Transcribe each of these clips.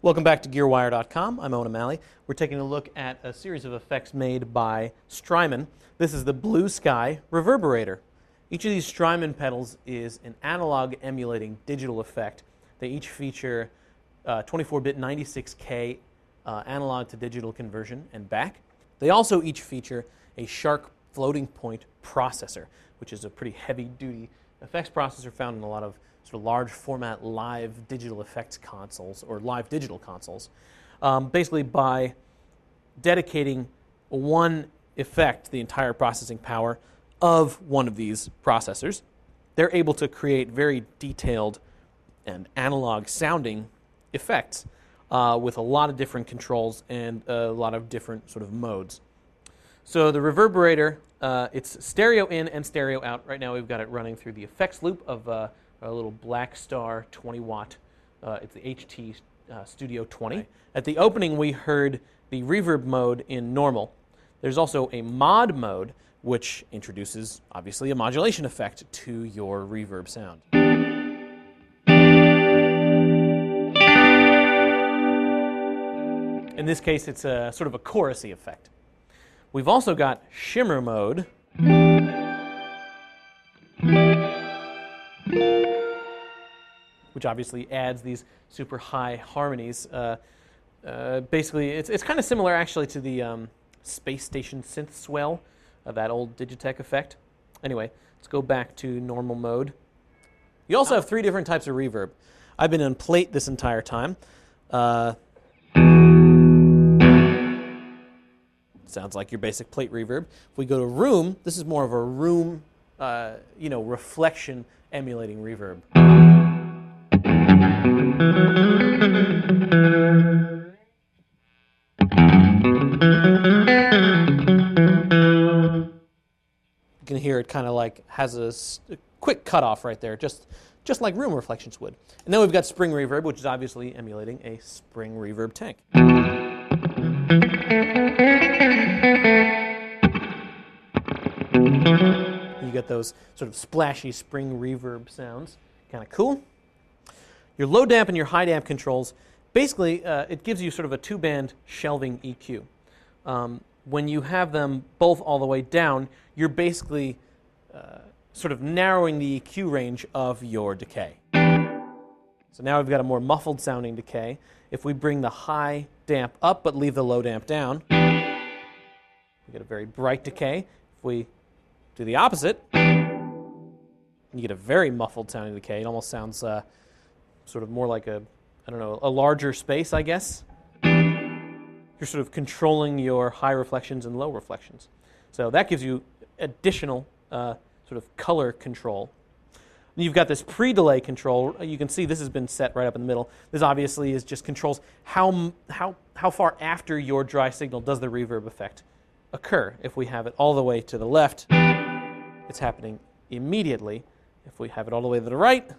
Welcome back to GearWire.com. I'm Owen O'Malley. We're taking a look at a series of effects made by Strymon. This is the Blue Sky Reverberator. Each of these Strymon pedals is an analog emulating digital effect. They each feature 24-bit 96K analog to digital conversion and back. They also each feature a Shark floating point processor, which is a pretty heavy-duty effects processor found in a lot of sort of large format live digital effects consoles or live digital consoles. Basically, by dedicating one effect, the entire processing power of one of these processors, they're able to create very detailed and analog sounding effects with a lot of different controls and a lot of different sort of modes. So the Reverberator, it's stereo in and stereo out. Right now we've got it running through the effects loop of a little Black Star 20-watt. It's the HT Studio 20. Right. At the opening, we heard the reverb mode in normal. There's also a mod mode, which introduces, obviously, a modulation effect to your reverb sound. In this case, it's a sort of a chorusy effect. We've also got shimmer mode, which obviously adds these super high harmonies. Basically, it's kind of similar actually to the Space Station synth swell, that old Digitech effect. Anyway, let's go back to normal mode. You also have three different types of reverb. I've been on plate this entire time. Sounds like your basic plate reverb. If we go to room, this is more of a room, reflection emulating reverb. You can hear it kind of like has a quick cutoff right there, just like room reflections would. And then we've got spring reverb, which is obviously emulating a spring reverb tank. You get those sort of splashy spring reverb sounds. Kind of cool. Your low damp and your high damp controls, basically, it gives you sort of a two-band shelving EQ. When you have them both all the way down, you're basically sort of narrowing the EQ range of your decay. So now we've got a more muffled sounding decay. If we bring the high damp up but leave the low damp down, we get a very bright decay. If we do the opposite, you get a very muffled sounding decay. It almost sounds sort of more like a larger space, I guess. You're sort of controlling your high reflections and low reflections. So that gives you additional sort of color control. And you've got this pre-delay control. You can see this has been set right up in the middle. This obviously is just controls how far after your dry signal does the reverb effect occur. If we have it all the way to the left, it's happening immediately. If we have it all the way to the right,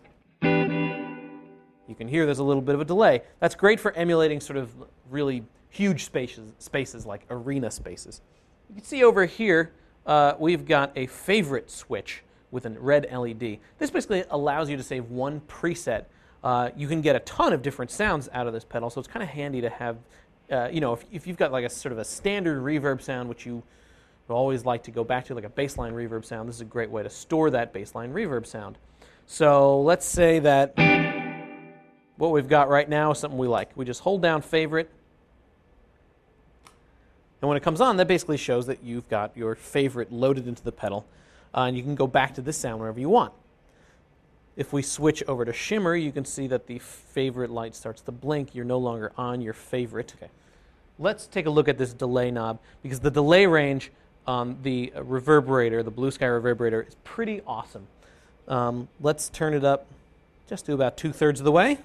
you can hear there's a little bit of a delay. That's great for emulating sort of really huge spaces like arena spaces. You can see over here, we've got a favorite switch with a red LED. This basically allows you to save one preset. You can get a ton of different sounds out of this pedal, so it's kind of handy to have, if you've got like a sort of a standard reverb sound, which you would always like to go back to, like a baseline reverb sound, this is a great way to store that baseline reverb sound. So let's say that what we've got right now is something we like. We just hold down favorite, and when it comes on, that basically shows that you've got your favorite loaded into the pedal, and you can go back to this sound wherever you want. If we switch over to shimmer, you can see that the favorite light starts to blink. You're no longer on your favorite. Okay. Let's take a look at this delay knob, because the delay range on the Reverberator, the Blue Sky Reverberator, is pretty awesome. Let's turn it up just to about 2/3 of the way.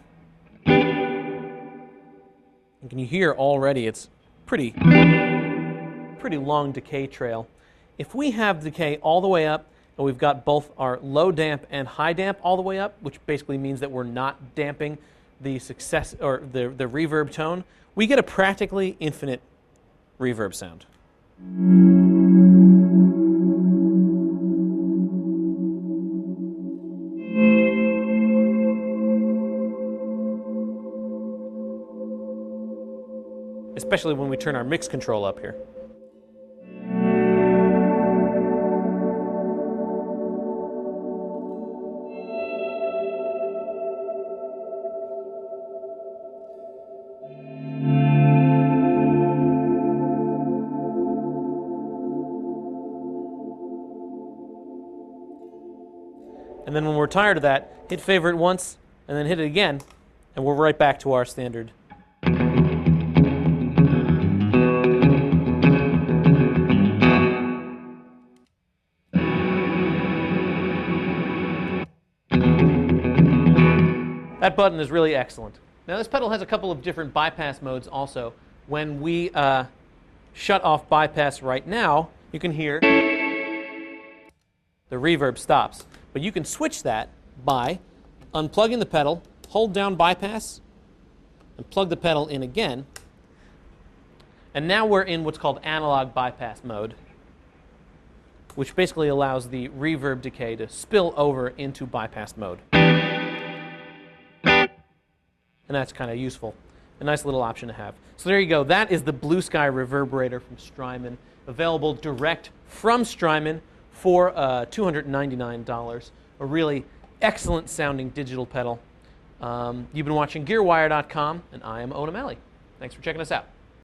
And can you hear already it's pretty long decay trail. If we have decay all the way up, and we've got both our low damp and high damp all the way up, which basically means that we're not damping the success or the reverb tone, we get a practically infinite reverb sound. especially when we turn our mix control up here. And then when we're tired of that, hit favorite once, and then hit it again, and we're right back to our standard. That button is really excellent. Now this pedal has a couple of different bypass modes also. When we shut off bypass right now, you can hear the reverb stops. But you can switch that by unplugging the pedal, hold down bypass, and plug the pedal in again. And now we're in what's called analog bypass mode, which basically allows the reverb decay to spill over into bypass mode. And that's kind of useful. A nice little option to have. So there you go. That is the Blue Sky Reverberator from Strymon, available direct from Strymon for $299. A really excellent sounding digital pedal. You've been watching GearWire.com, and I am Owen O'Malley. Thanks for checking us out.